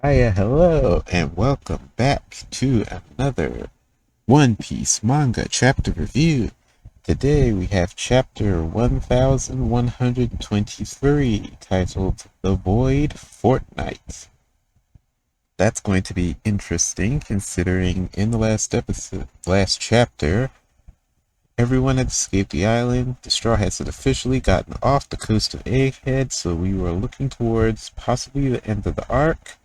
Hiya, hello, and welcome back to another One Piece manga chapter review. Today we have chapter 1123 titled The Void Fortnight. That's going to be interesting considering in the last chapter, everyone had escaped the island. The Straw Hats had officially gotten off the coast of Egghead, so we were looking towards possibly the end of the arc.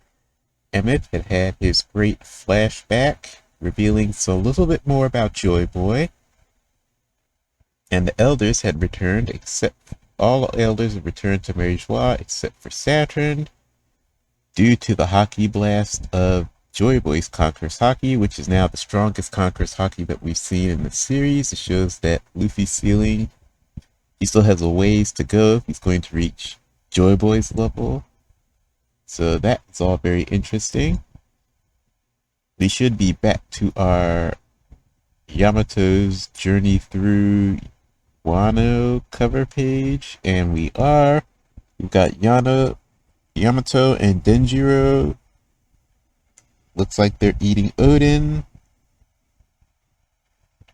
Emmett had had his great flashback, revealing so little bit more about Joy Boy, and the elders had returned except all the elders had returned to Mary Joie except for Saturn, due to the hockey blast of Joy Boy's Conqueror's Haki, which is now the strongest Conqueror's Haki that we've seen in the series. It shows that Luffy's ceiling, he still has a ways to go if he's going to reach Joy Boy's level. So that's all very interesting. We should be back to our Yamato's journey through Wano cover page, and we are. We've got Yamato and Denjiro. Looks like they're eating Odin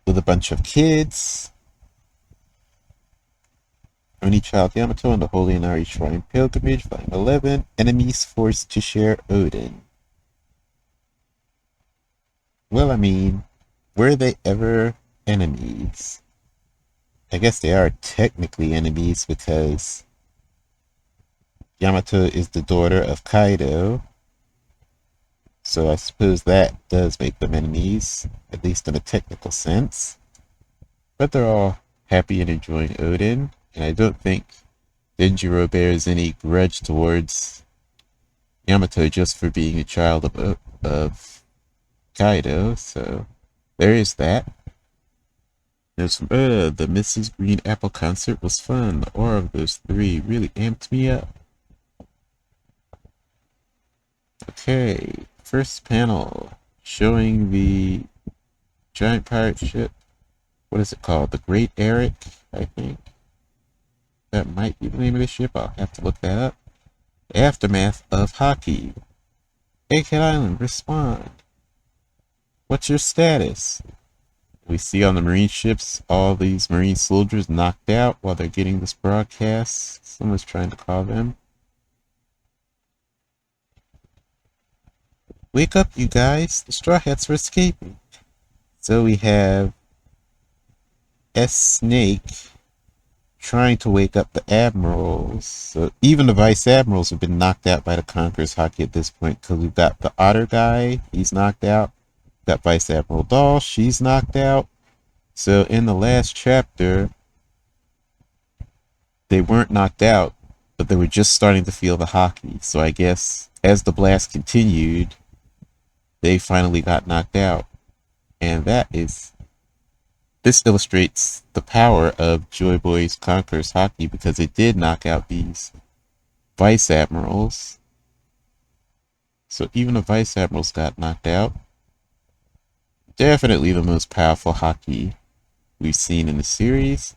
with a bunch of kids. Only child Yamato on the Holy Inari Shrine Pilgrimage, Volume 11. Enemies forced to share Odin. Well, I mean, were they ever enemies? I guess they are technically enemies because Yamato is the daughter of Kaido. So I suppose that does make them enemies, at least in a technical sense. But they're all happy and enjoying Odin, and I don't think Denjiro bears any grudge towards Yamato just for being a child of Kaido, so there is that. There's from Oda, the Mrs. Green Apple concert was fun. The aura of those three really amped me up. Okay, first panel showing the giant pirate ship. What is it called? The Great Eric, I think. That might be the name of the ship. I'll have to look that up. Aftermath of Haki. Egghead Island, respond. What's your status? We see on the marine ships all these marine soldiers knocked out while they're getting this broadcast. Someone's trying to call them. Wake up, you guys. The Straw Hats are escaping. So we have S. Snake trying to wake up the admirals. So even the vice admirals have been knocked out by the Conqueror's Haki at this point, because we've got the otter guy, he's knocked out. Got Vice Admiral Doll, she's knocked out. So in the last chapter, they weren't knocked out, but they were just starting to feel the Haki. So I guess as the blast continued, they finally got knocked out. And this illustrates the power of Joy Boy's Conqueror's Haki, because it did knock out these Vice Admirals. So even the Vice Admirals got knocked out. Definitely the most powerful Haki we've seen in the series.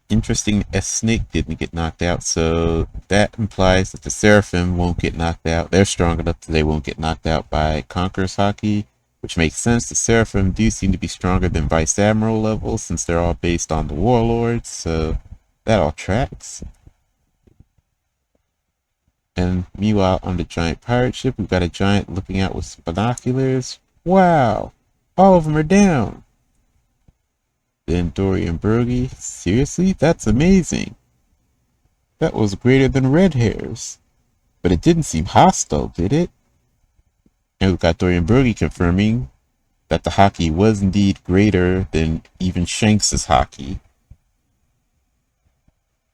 Interesting, S. Snake didn't get knocked out, so that implies that the Seraphim won't get knocked out. They're strong enough that they won't get knocked out by Conqueror's Haki, which makes sense. The Seraphim do seem to be stronger than Vice Admiral levels, since they're all based on the Warlords, so that all tracks. And meanwhile, on the giant pirate ship, we've got a giant looking out with binoculars. Wow! All of them are down! Then Dory and Brogy. Seriously? That's amazing! That was greater than Red Hair's. But it didn't seem hostile, did it? And we've got Dory and Brogy confirming that the Haki was indeed greater than even Shanks' Haki.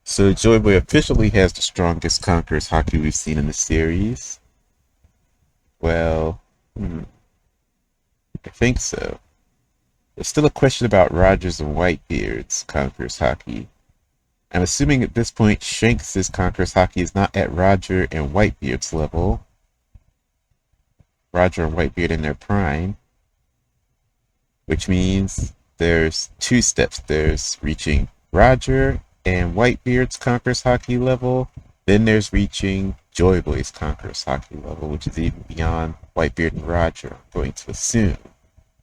So Joy Boy officially has the strongest Conqueror's Haki we've seen in the series. Well, I think so. There's still a question about Rogers and Whitebeard's Conqueror's Haki. I'm assuming at this point Shanks' Conqueror's Haki is not at Roger and Whitebeard's level. Roger and Whitebeard in their prime. Which means there's two steps. There's reaching Roger and Whitebeard's Conqueror's Haki level. Then there's reaching Joy Boy's Conqueror's Hockey level, which is even beyond Whitebeard and Roger, I'm going to assume.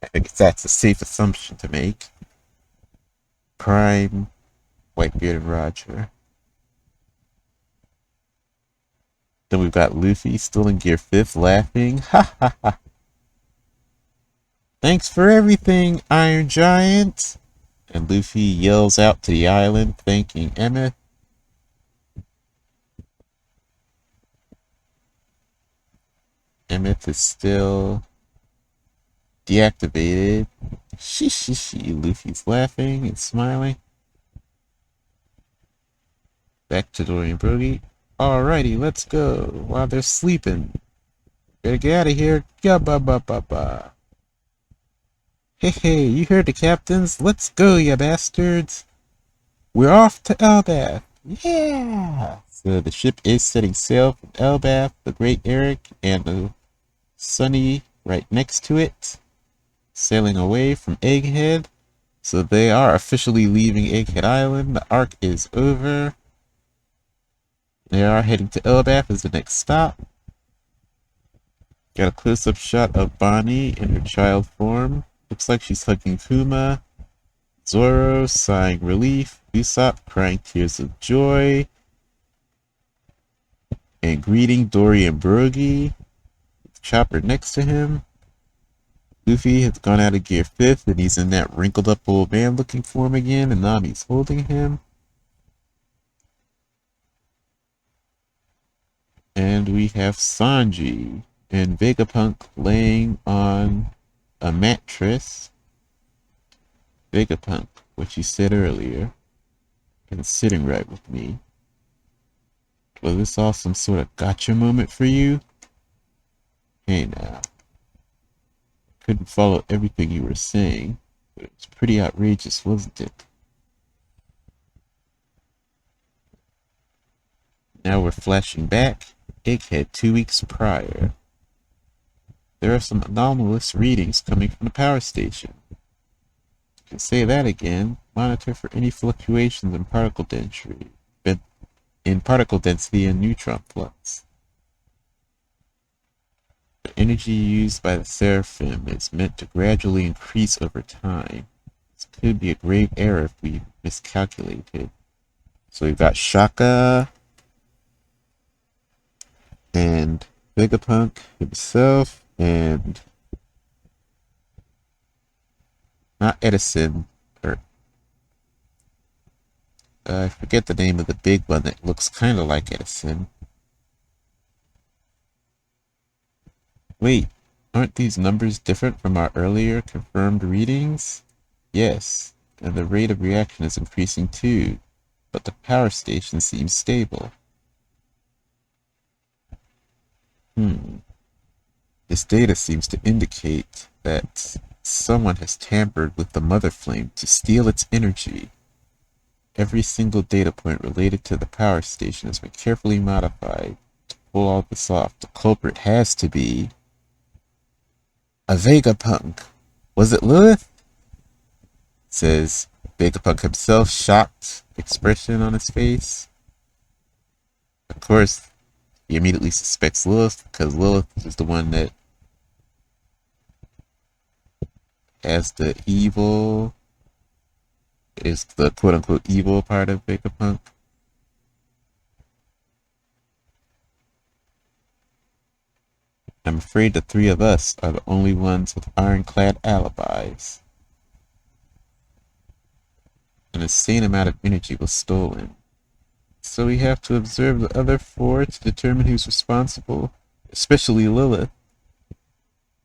I think that's a safe assumption to make. Prime Whitebeard and Roger. Then we've got Luffy still in Gear 5th laughing. Ha ha ha. Thanks for everything, Iron Giant. And Luffy yells out to the island, thanking Emmet. Emmet is still deactivated. She. Luffy's laughing and smiling. Back to Dory and Broggy. Alrighty, let's go. While they're sleeping. Better get out of here. Ba. Hey, you heard the captains. Let's go, ya bastards. We're off to Elbaf. Yeah! So the ship is setting sail from Elbaf, the Great Eric, and the Sunny right next to it. Sailing away from Egghead. So they are officially leaving Egghead Island. The arc is over. They are heading to Elbaf as the next stop. Got a close-up shot of Bonnie in her child form. Looks like she's hugging Kuma. Zoro sighing relief. Usopp crying tears of joy. And greeting Dory and Broggy. Chopper next to him. Luffy has gone out of Gear 5th and he's in that wrinkled up old man looking form again, and Nami's holding him. And we have Sanji and Vegapunk laying on a mattress. Vegapunk, what you said earlier, and sitting right with me. Was this all some sort of gotcha moment for you? Hey now. Couldn't follow everything you were saying, but it was pretty outrageous, wasn't it? Now we're flashing back. Egghead 2 weeks prior. There are some anomalous readings coming from the power station. You can say that again. Monitor for any fluctuations in particle density, and neutron flux. The energy used by the Seraphim is meant to gradually increase over time. This could be a grave error if we miscalculated. So we've got Shaka and Vegapunk himself and not Edison, or I forget the name of the big one that looks kind of like Edison. Wait, aren't these numbers different from our earlier confirmed readings? Yes, and the rate of reaction is increasing too, but the power station seems stable. This data seems to indicate that someone has tampered with the Mother Flame to steal its energy. Every single data point related to the power station has been carefully modified to pull all this off. The culprit has to be a Vegapunk. Was it Lilith? Says Vegapunk himself, shocked expression on his face. Of course, he immediately suspects Lilith because Lilith is the one that has the evil, is the quote-unquote evil part of Vegapunk. I'm afraid the three of us are the only ones with ironclad alibis. An insane amount of energy was stolen. So we have to observe the other four to determine who's responsible, especially Lilith.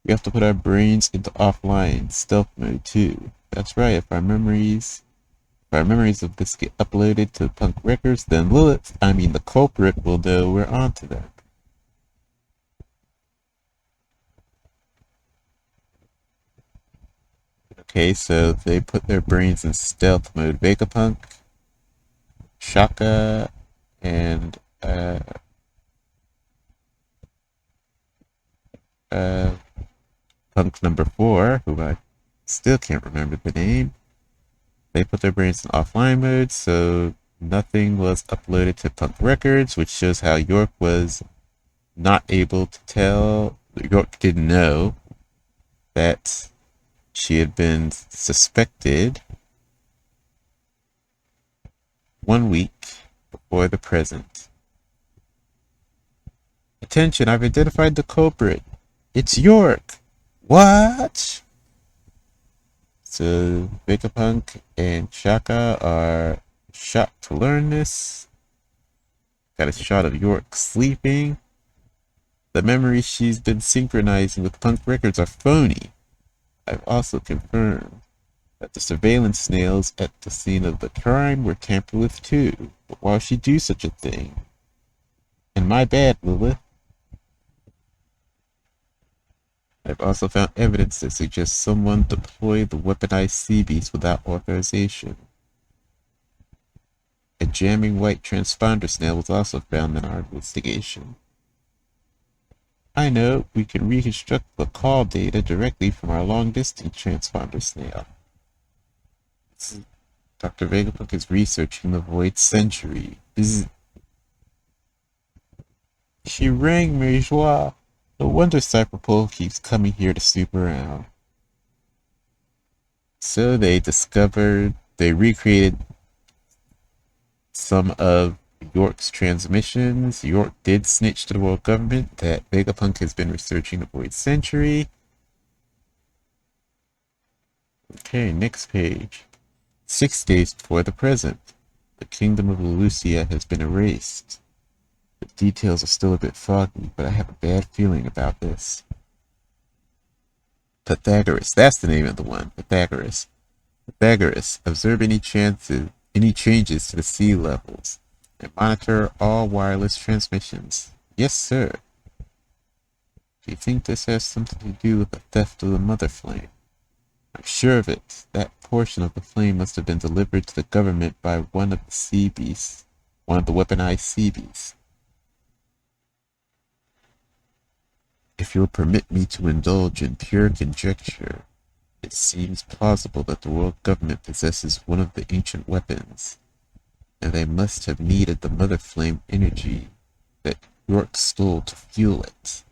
We have to put our brains into offline stealth mode too. That's right, if our memories of this get uploaded to Punk Records, then Lilith, the culprit, will know we're onto them. Okay, so they put their brains in stealth mode. Vegapunk, Shaka, and Punk number 4, who I still can't remember the name. They put their brains in offline mode, so nothing was uploaded to Punk Records, which shows how York was not able to tell, York didn't know that she had been suspected 1 week before the present. Attention, I've identified the culprit. It's York. What? So Vegapunk and Shaka are shocked to learn this. Got a shot of York sleeping. The memories she's been synchronizing with Punk records are phony. I've also confirmed that the surveillance snails at the scene of the crime were tampered with too. But why would she do such a thing? And my bad, Lilith. I've also found evidence that suggests someone deployed the weaponized sea beast without authorization. A jamming white transponder snail was also found in our investigation. I know we can reconstruct the call data directly from our long-distance transponder snail. Dr. Vegapunk is researching the Void Century. She rang Meijoie. No wonder Cyberpole keeps coming here to snoop around. So they recreated some of York's transmissions. York did snitch to the world government that Vegapunk has been researching the Void Century. Okay, next page. 6 days before the present, the kingdom of Lucia has been erased. The details are still a bit foggy, but I have a bad feeling about this. Pythagoras, that's the name of the one, Pythagoras. Pythagoras, observe any changes to the sea levels, and monitor all wireless transmissions. Yes, sir. Do you think this has something to do with the theft of the Mother Flame? I'm sure of it. That portion of the flame must have been delivered to the government by one of the sea beasts, one of the weaponized sea beasts. If you'll permit me to indulge in pure conjecture, it seems plausible that the world government possesses one of the ancient weapons, and they must have needed the Mother Flame energy that York stole to fuel it.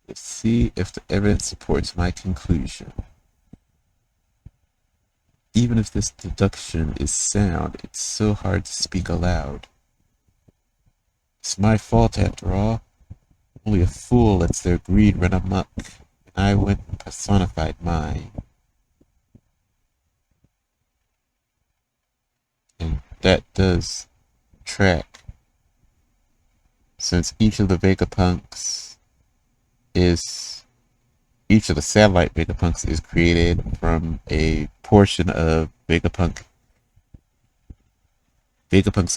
Let's see if the evidence supports my conclusion. Even if this deduction is sound, it's so hard to speak aloud. It's my fault after all. Only a fool lets their greed run amok, and I went and personified mine. And that does track. Since each of the satellite Vegapunks is created from a portion of Vegapunk's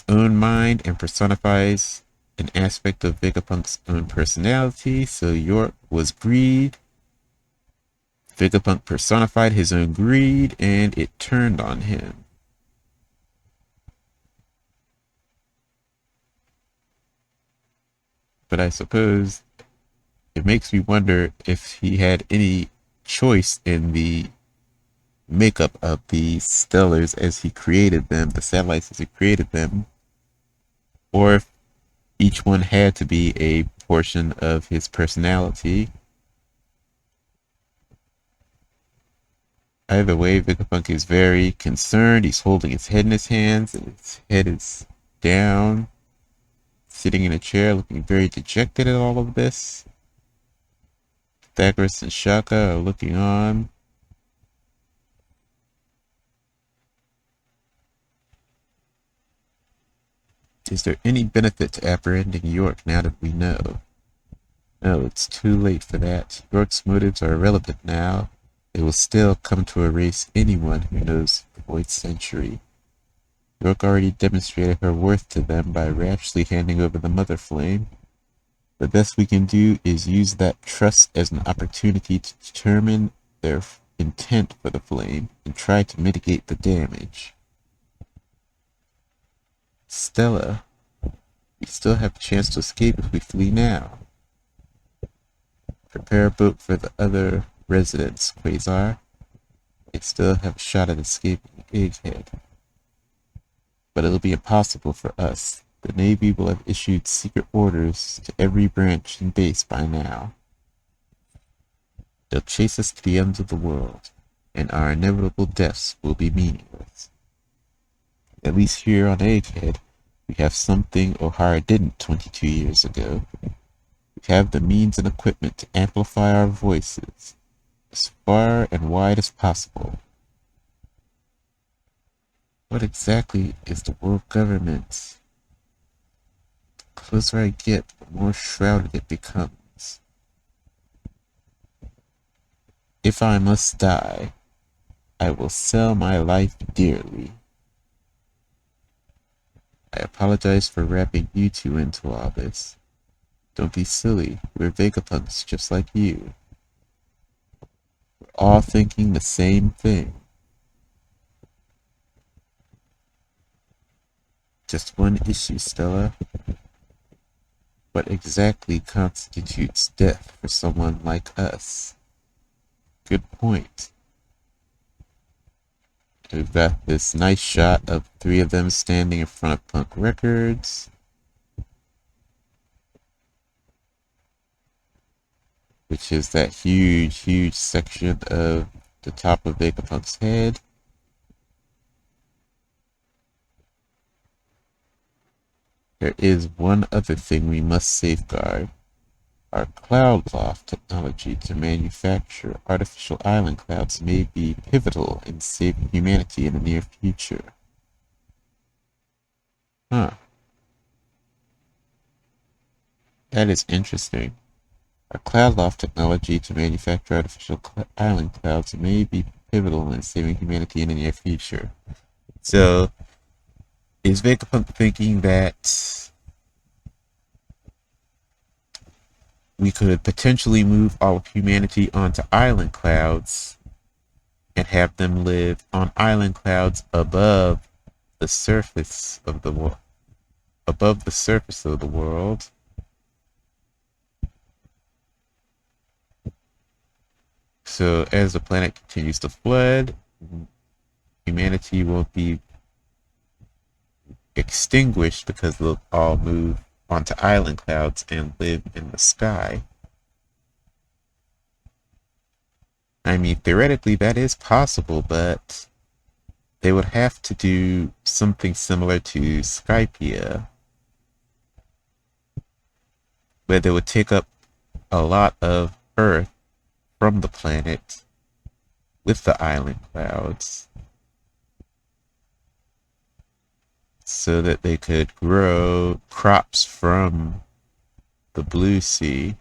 own mind and personifies an aspect of Vegapunk's own personality. So York was greed. Vegapunk personified his own greed, and it turned on him. But I suppose it makes me wonder if he had any choice in the makeup of the stellars as he created them, the satellites as he created them, or if each one had to be a portion of his personality. Either way, Vegapunk is very concerned. He's holding his head in his hands, and his head is down, sitting in a chair, looking very dejected at all of this. Pythagoras and Shaka are looking on. Is there any benefit to apprehending York now that we know? No, it's too late for that. York's motives are irrelevant now. They will still come to erase anyone who knows the Void Century. York already demonstrated her worth to them by rashly handing over the Mother Flame. The best we can do is use that trust as an opportunity to determine their intent for the flame and try to mitigate the damage. Stella, we still have a chance to escape if we flee now. Prepare a boat for the other residents, Quasar. They still have a shot at escaping Egghead. But it'll be impossible for us. The Navy will have issued secret orders to every branch and base by now. They'll chase us to the ends of the world, and our inevitable deaths will be meaningless. At least here on Egghead, we have something O'Hara didn't 22 years ago. We have the means and equipment to amplify our voices as far and wide as possible. What exactly is the world government? The closer I get, the more shrouded it becomes. If I must die, I will sell my life dearly. I apologize for wrapping you two into all this. Don't be silly, we're Vegapunks just like you. We're all thinking the same thing. Just one issue, Stella. What exactly constitutes death for someone like us? Good point. We've got this nice shot of 3 of them standing in front of Punk Records, which is that huge section of the top of Vegapunk's head. There is one other thing we must safeguard. Our Cloudloft technology to manufacture artificial island clouds may be pivotal in saving humanity in the near future. Huh. That is interesting. Our Cloudloft technology to manufacture artificial island clouds may be pivotal in saving humanity in the near future. So, is Vegapunk thinking that we could potentially move all of humanity onto island clouds and have them live on island clouds above the surface of the world? So as the planet continues to flood, humanity won't be extinguished because they'll all move onto island clouds and live in the sky. I mean, theoretically that is possible, but they would have to do something similar to Skypiea, where they would take up a lot of Earth from the planet with the island clouds so that they could grow crops from the blue sea.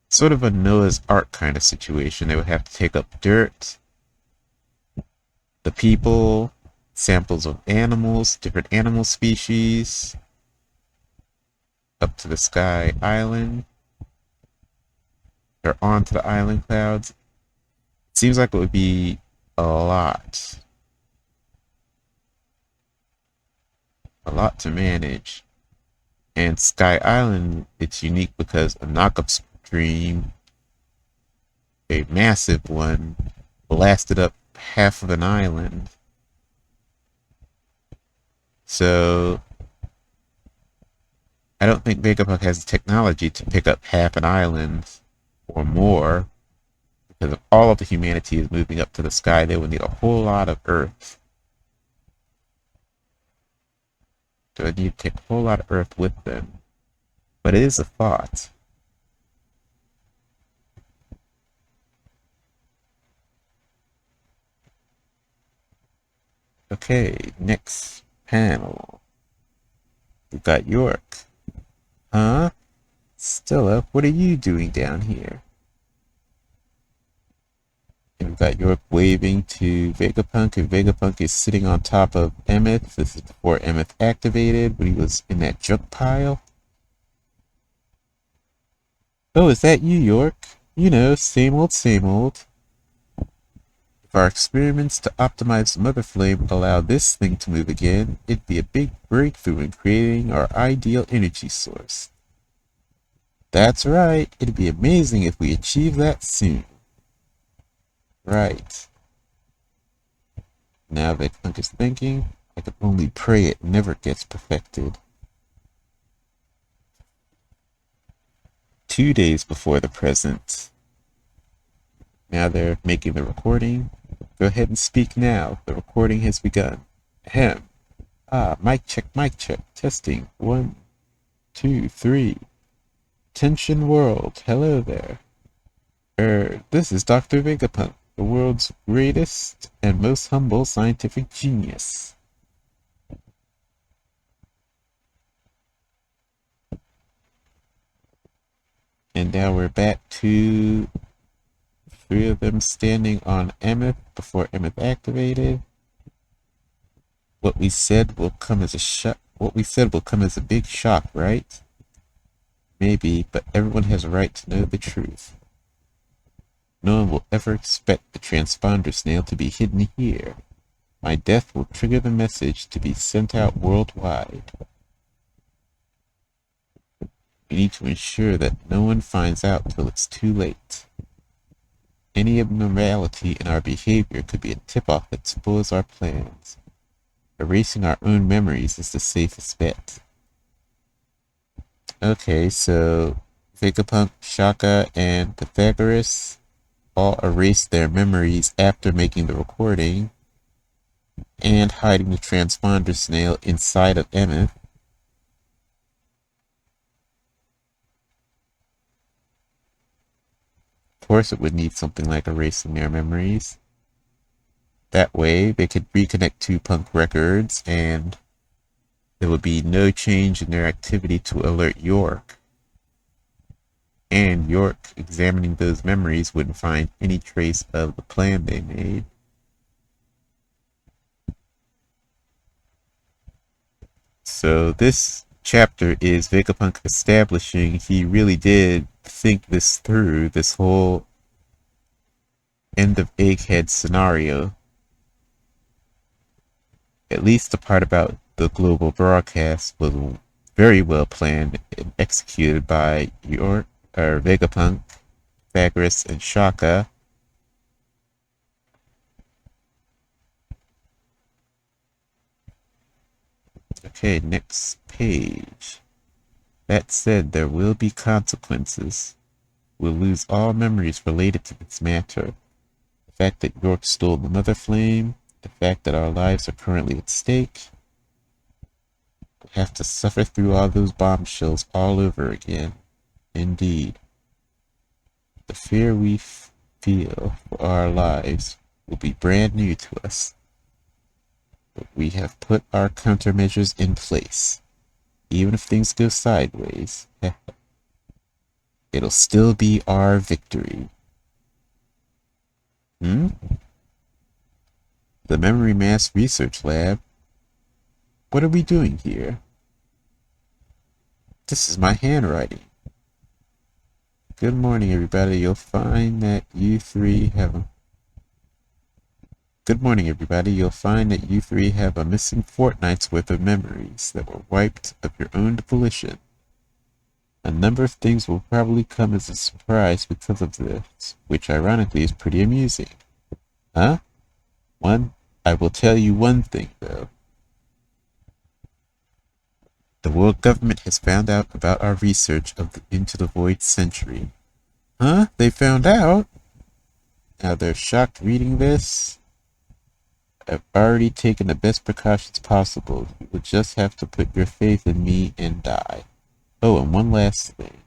Sort of a Noah's Ark kind of situation. They would have to take up dirt, the people, samples of animals, different animal species, up to the Sky Island, or onto the island clouds. It seems like it would be a lot to manage. And Sky Island, it's unique because a knockup stream, a massive one, blasted up half of an island. So I don't think Vegapunk has the technology to pick up half an island or more, because if all of the humanity is moving up to the sky, they would need a whole lot of Earth. So they need to take a whole lot of Earth with them. But it is a thought. Okay, next panel. We've got York. Huh? Stella, what are you doing down here? And we've got York waving to Vegapunk, and Vegapunk is sitting on top of Emmet. This is before Emmet activated, when he was in that junk pile. Oh, is that you, York? You know, same old, same old. If our experiments to optimize the Mother Flame allow this thing to move again, it'd be a big breakthrough in creating our ideal energy source. That's right, it'd be amazing if we achieve that soon. Right. Now Vegapunk is thinking, I I can only pray it never gets perfected. 2 days before the present. Now they're making the recording. Go ahead and speak now. The recording has begun. Ahem. Mic check, mic check. Testing. 1, 2, 3. Tension world. Hello there. This is Dr. Vegapunk, the world's greatest and most humble scientific genius. And now we're back to 3 of them standing on Emeth before Emeth activated. What we said will come as a shock. What we said will come as a big shock, right? Maybe, but everyone has a right to know the truth. No one will ever expect the transponder snail to be hidden here. My death will trigger the message to be sent out worldwide. We need to ensure that no one finds out till it's too late. Any abnormality in our behavior could be a tip-off that spoils our plans. Erasing our own memories is the safest bet. Okay, so Vegapunk, Shaka, and Pythagoras all erased their memories after making the recording and hiding the transponder snail inside of Emeth. Of course, it would need something like erasing their memories. That way, they could reconnect to Punk Records and there would be no change in their activity to alert York. And York, examining those memories, wouldn't find any trace of the plan they made. So this chapter is Vegapunk establishing he really did think this through, this whole end of Egghead scenario. At least the part about the global broadcast was very well planned and executed by York, or Vegapunk, Pythagoras, and Shaka. Okay, next page. That said, there will be consequences. We'll lose all memories related to this matter. The fact that York stole the Mother Flame, the fact that our lives are currently at stake. We'll have to suffer through all those bombshells all over again. Indeed. The fear we feel for our lives will be brand new to us. But we have put our countermeasures in place. Even if things go sideways, it'll still be our victory. The Memory Mass Research Lab? What are we doing here? This is my handwriting. Good morning, everybody. You'll find that you three have a... Good morning, everybody. You'll find that you three have a missing fortnight's worth of memories that were wiped of your own volition. A number of things will probably come as a surprise because of this, which ironically is pretty amusing. Huh? I will tell you one thing, though. The world government has found out about our research of Into the Void Century. Huh? They found out? Now they're shocked reading this. I've already taken the best precautions possible. You will just have to put your faith in me and die. Oh, and one last thing.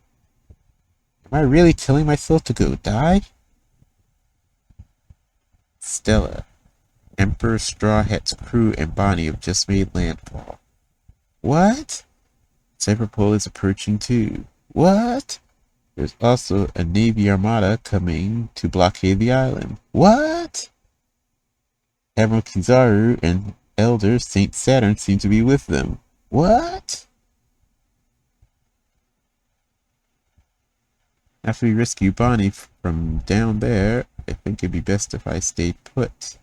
Am I really telling myself to go die? Stella, Emperor Straw Hat's crew and Bonnie have just made landfall. What? Cyberpole is approaching too. What? There's also a Navy armada coming to blockade the island. What? Admiral Kizaru and Elder Saint Saturn seem to be with them. What? After we rescue Bonnie from down there, I think it'd be best if I stayed put.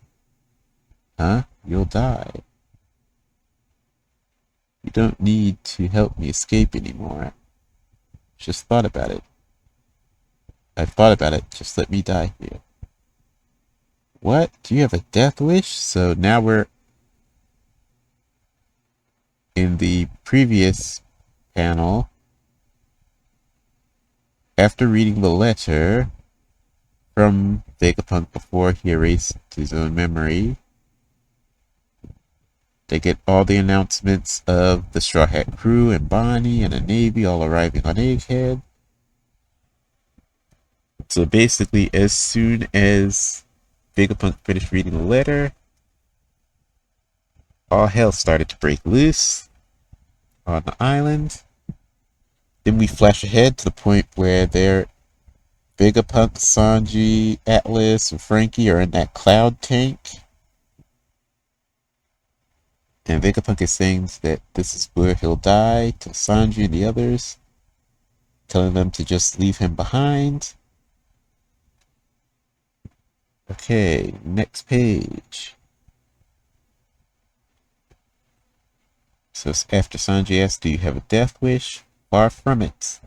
Huh? You'll die. You don't need to help me escape anymore. Just thought about it. I've thought about it. Just let me die here. What? Do you have a death wish? So now we're... in the previous panel, after reading the letter from Vegapunk before he erased his own memory, they get all the announcements of the Straw Hat crew and Bonnie and the Navy all arriving on Egghead. So basically, as soon as Vegapunk finished reading the letter, all hell started to break loose on the island. Then we flash ahead to the point where Vegapunk, Sanji, Atlas, and Frankie are in that cloud tank. And Vegapunk is saying that this is where he'll die to Sanji and the others, telling them to just leave him behind. Okay, next page. So after Sanji asks, "Do you have a death wish?" Far from it.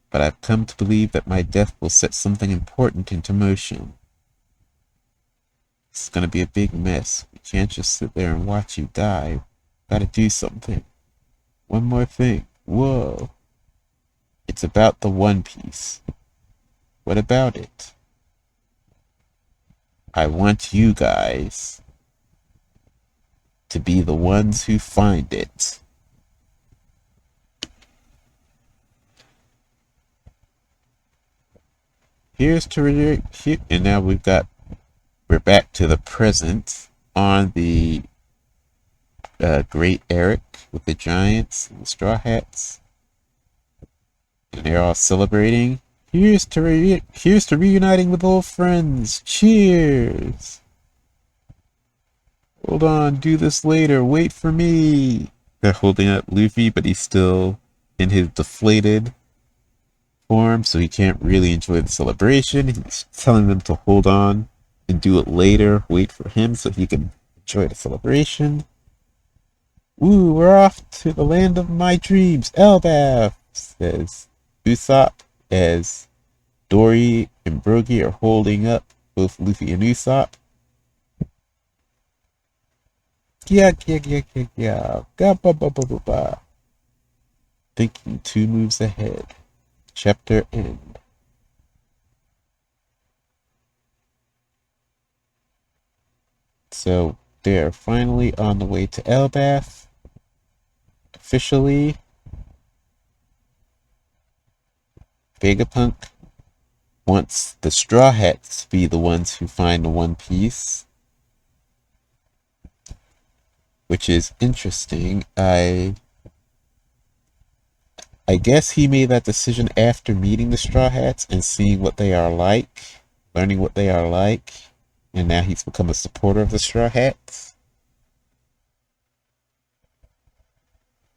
But I've come to believe that my death will set something important into motion. It's gonna be a big mess. We can't just sit there and watch you die. Gotta do something. One more thing. Whoa. It's about the One Piece. What about it? I want you guys to be the ones who find it. Here's to here, and now we're back to the present on the Great Eric with the Giants and the Straw Hats, and they're all celebrating. Here's to reuniting with old friends. Cheers! Hold on, do this later. Wait for me. They're holding up Luffy, but he's still in his deflated form, so he can't really enjoy the celebration. He's telling them to hold on and do it later. Wait for him so he can enjoy the celebration. Woo, we're off to the land of my dreams. Elbaf, says Usopp, as Dory and Brogy are holding up both Luffy and Usopp. Yeah. Ga-ba-ba-ba-ba-ba. Thinking 2 moves ahead. Chapter end. So they're finally on the way to Elbaf. Officially, Vegapunk wants the Straw Hats to be the ones who find the One Piece, which is interesting. I guess he made that decision after meeting the Straw Hats and seeing what they are like, learning what they are like, and now he's become a supporter of the Straw Hats.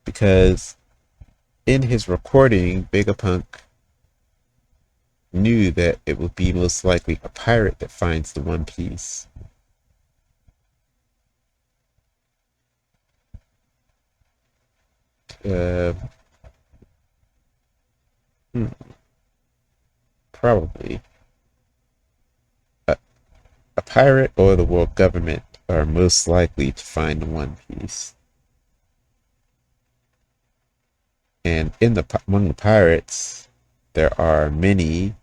Because in his recording, Vegapunk knew that it would be most likely a pirate that finds the One Piece. Probably. A pirate or the world government are most likely to find the One Piece. And among the pirates, there are many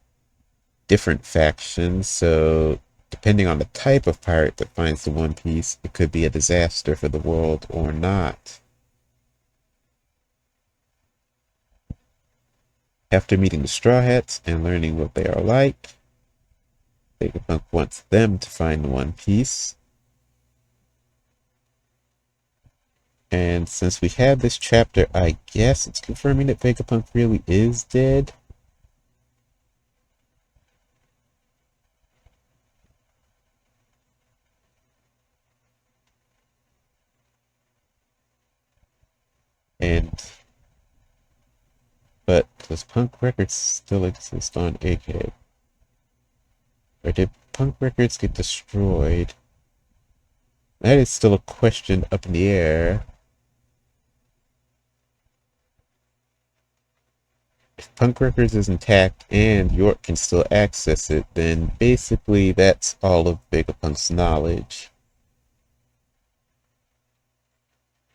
different factions, so depending on the type of pirate that finds the One Piece, it could be a disaster for the world or not. After meeting the Straw Hats and learning what they are like, Vegapunk wants them to find the One Piece. And since we have this chapter, I guess it's confirming that Vegapunk really is dead. But does Punk Records still exist on Egghead? Or did Punk Records get destroyed? That is still a question up in the air. If Punk Records is intact and York can still access it, then basically that's all of Vegapunk's knowledge.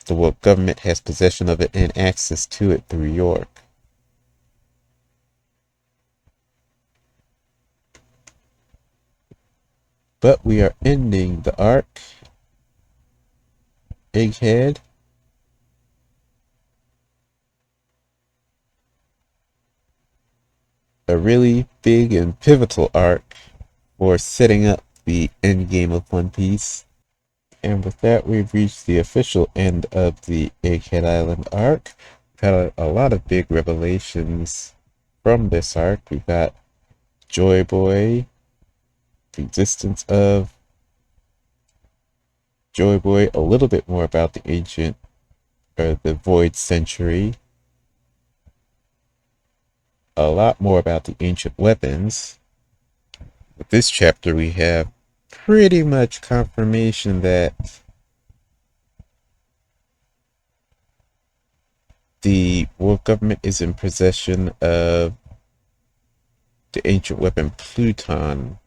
the world government has possession of it and access to it through York. But we are ending the arc. Egghead. A really big and pivotal arc for setting up the endgame of One Piece. And with that, we've reached the official end of the Egghead Island arc. We've had a lot of big revelations from this arc. We've got Joy Boy, the existence of Joy Boy, a little bit more about the ancient, or the Void Century, a lot more about the ancient weapons. With this chapter, we have pretty much confirmation that the world government is in possession of the ancient weapon Pluton.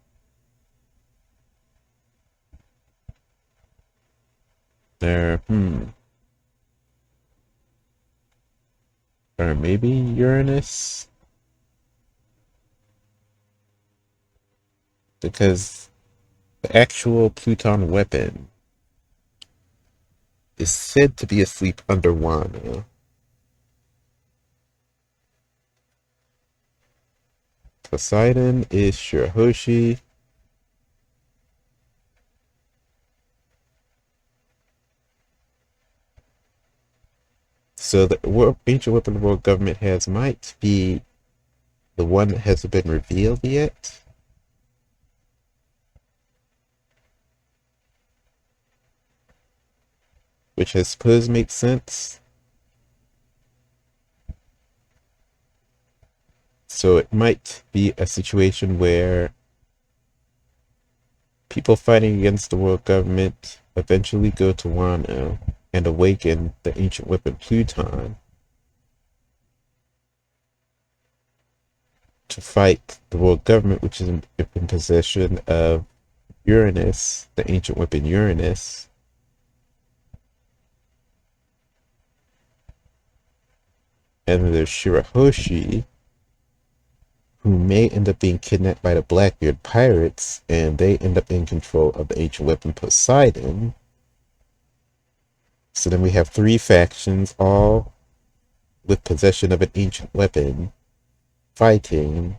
There, or maybe Uranus? Because the actual Pluton weapon is said to be asleep under Wano. Poseidon is Shirahoshi. So the ancient weapon the world government has might be the one that hasn't been revealed yet. Which I suppose makes sense. So it might be a situation where people fighting against the world government eventually go to Wano and awaken the ancient weapon Pluton to fight the world government, which is in possession of Uranus, the ancient weapon Uranus. And then there's Shirahoshi, who may end up being kidnapped by the Blackbeard pirates, and they end up in control of the ancient weapon Poseidon. So then we have three factions, all with possession of an ancient weapon, fighting.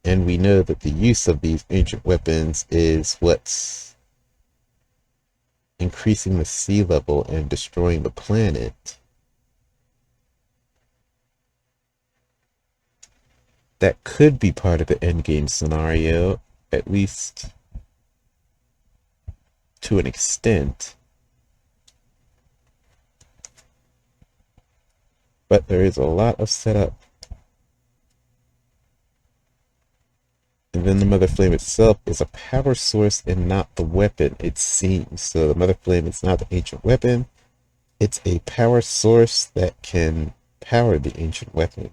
And we know that the use of these ancient weapons is what's increasing the sea level and destroying the planet. That could be part of the endgame scenario, at least to an extent. But there is a lot of setup. And then the Mother Flame itself is a power source and not the weapon, it seems. So the Mother Flame is not the ancient weapon. It's a power source that can power the ancient weapons.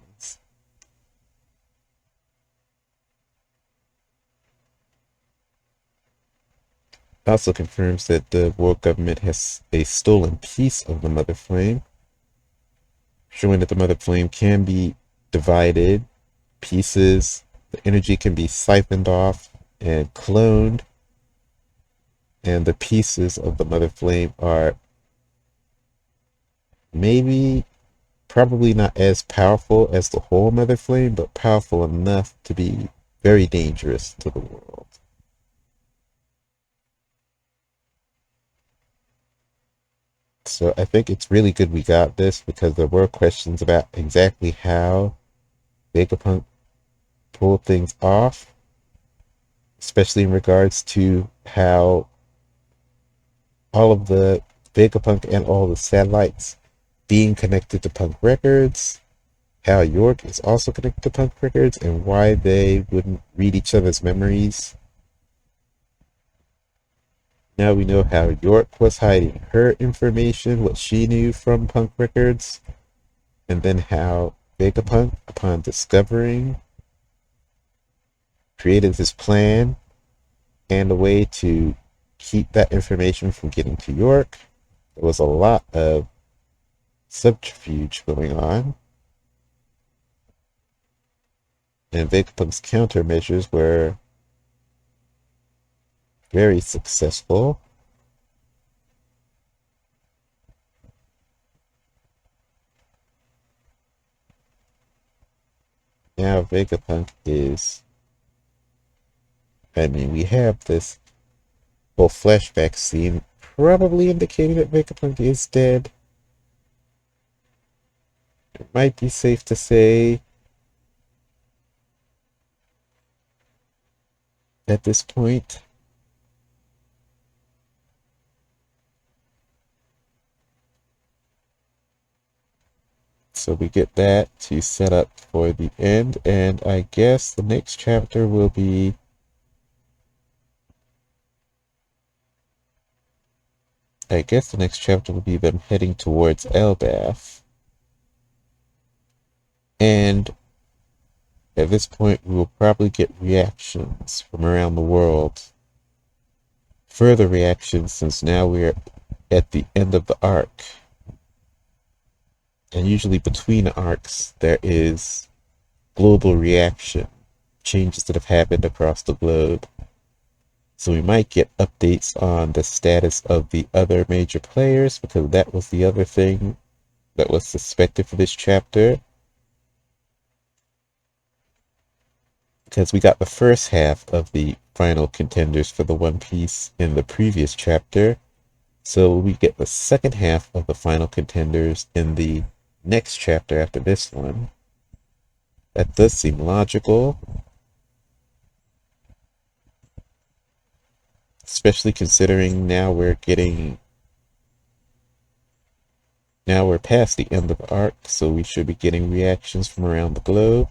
Also confirms that the world government has a stolen piece of the Mother Flame, showing that the Mother Flame can be divided pieces. The energy can be siphoned off and cloned, and the pieces of the Mother Flame are probably not as powerful as the whole Mother Flame, but powerful enough to be very dangerous to the world. So I think it's really good we got this, because there were questions about exactly how Vegapunk pulled things off, especially in regards to how all of the Vegapunk and all the satellites being connected to Punk Records, how York is also connected to Punk Records, and why they wouldn't read each other's memories. Now we know how York was hiding her information, what she knew from Punk Records, and then how Vegapunk, upon discovering, created this plan and a way to keep that information from getting to York. There was a lot of subterfuge going on, and Vegapunk's countermeasures were very successful. Now Vegapunk is, we have this whole flashback scene probably indicating that Vegapunk is dead. It might be safe to say at this point. So we get that to set up for the end, and I guess the next chapter will be them heading towards Elbaf. And at this point we will probably get reactions from around the world. Further reactions, since now we're at the end of the arc. And usually between arcs there is global reaction, changes that have happened across the globe. So we might get updates on the status of the other major players, because that was the other thing that was suspected for this chapter. Because we got the first half of the final contenders for the One Piece in the previous chapter. So we get the second half of the final contenders in the next chapter after this one. That does seem logical. Especially considering now we're past the end of the arc, so we should be getting reactions from around the globe.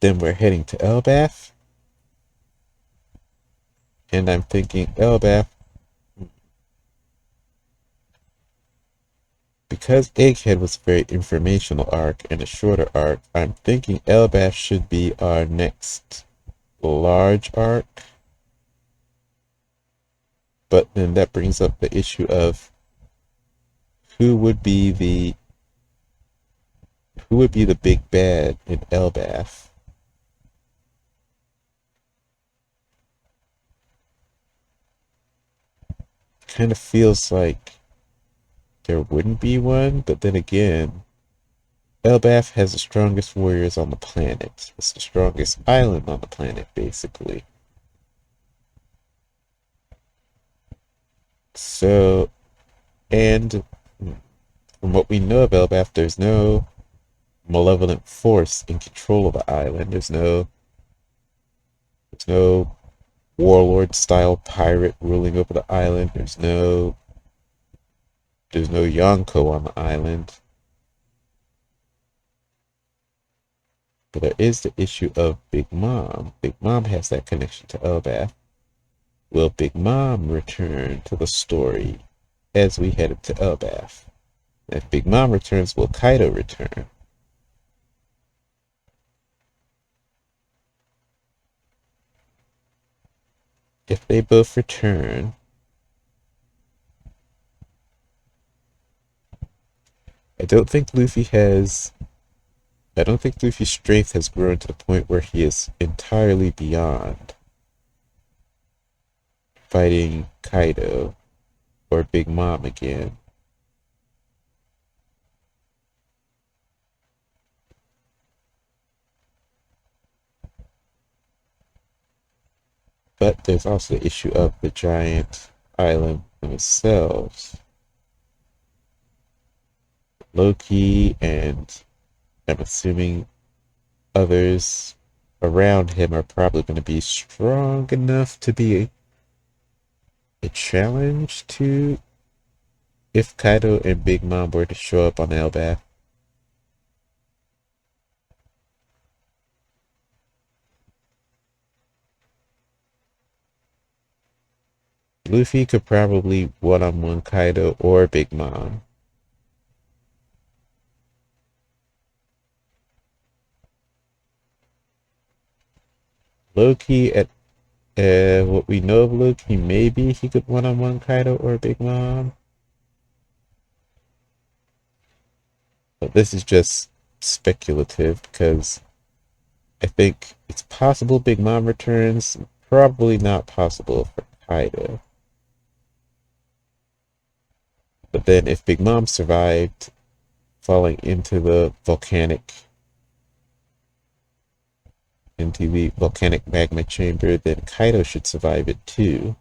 Then we're heading to Elbaf. And I'm thinking Elbaf, because Egghead was a very informational arc and a shorter arc, I'm thinking Elbaf should be our next large arc. But then that brings up the issue of who would be the big bad in Elbaf. Kind of feels like there wouldn't be one, but then again, Elbaf has the strongest warriors on the planet. It's the strongest island on the planet, basically. So, and from what we know of Elbaf, there's no malevolent force in control of the island. There's no warlord style pirate ruling over the island. There's no Yonko on the island. But there is the issue of Big Mom. Big Mom has that connection to Elbaf. Will Big Mom return to the story as we head to Elbaf? If Big Mom returns, will Kaido return? If they both return, I don't think Luffy's strength has grown to the point where he is entirely beyond fighting Kaido or Big Mom again. But there's also the issue of the giant island themselves. Loki and I'm assuming others around him are probably going to be strong enough to be a challenge to if Kaido and Big Mom were to show up on Elbaf. Luffy could probably one-on-one Kaido or Big Mom. Loki at What we know of Loki, maybe he could one-on-one Kaido or Big Mom. But this is just speculative because I think it's possible Big Mom returns, probably not possible for Kaido. But then if Big Mom survived falling into the volcanic magma chamber, then Kaido should survive it too.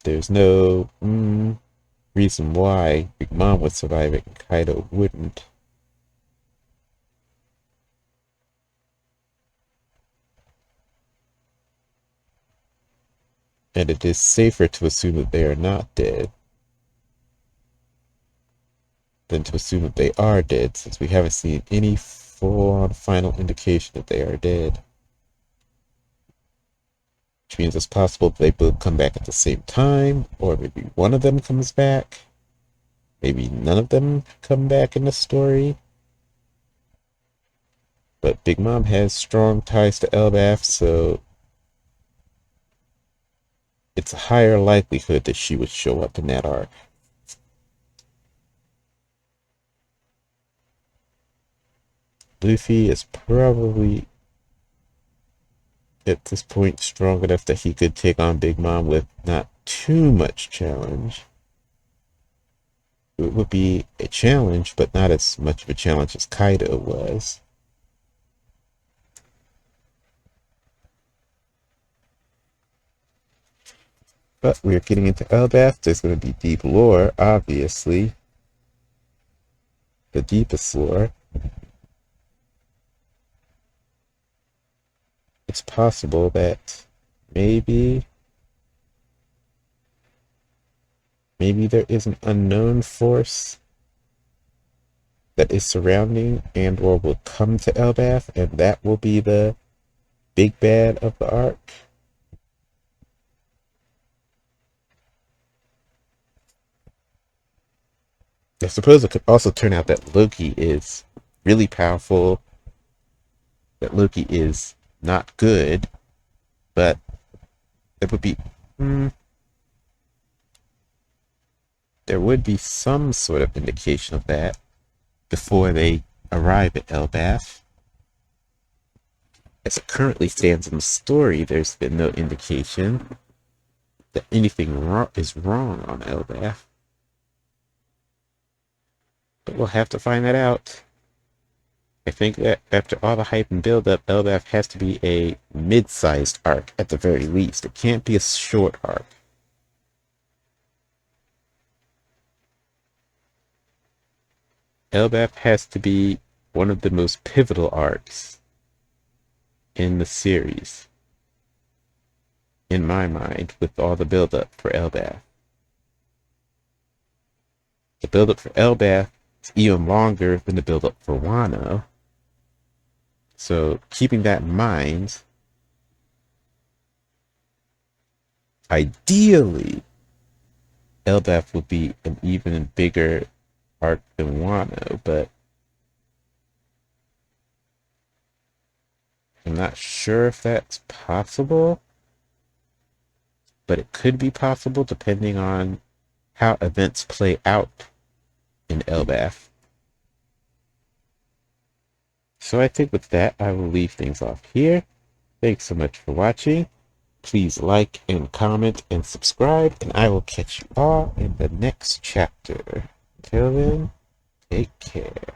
There's no reason why Big Mom would survive it and Kaido wouldn't. And it is safer to assume that they are not dead than to assume that they are dead, since we haven't seen any full-on final indication that they are dead. Which means it's possible they both come back at the same time, or maybe one of them comes back. Maybe none of them come back in the story. But Big Mom has strong ties to Elbaf, so it's a higher likelihood that she would show up in that arc. Luffy is probably at this point strong enough that he could take on Big Mom with not too much challenge. It would be a challenge, but not as much of a challenge as Kaido was. But we're getting into Elbaf. There's going to be deep lore, obviously. The deepest lore. It's possible that maybe there is an unknown force that is surrounding and or will come to Elbaf, and that will be the big bad of the arc. I suppose it could also turn out that Loki is really powerful, that Loki is not good, but it would be there would be some sort of indication of that before they arrive at Elbaf. As it currently stands in the story, there's been no indication that anything is wrong on Elbaf. But we'll have to find that out. I think that after all the hype and build-up, Elbaf has to be a mid-sized arc at the very least. It can't be a short arc. Elbaf has to be one of the most pivotal arcs in the series, in my mind, with all the build-up for Elbaf. The build-up for Elbaf is even longer than the build-up for Wano. So, keeping that in mind, ideally, Elbaf would be an even bigger arc than Wano, but I'm not sure if that's possible. But it could be possible depending on how events play out in Elbaf. So I think with that, I will leave things off here. Thanks so much for watching. Please like and comment and subscribe, and I will catch you all in the next chapter. Until then, take care.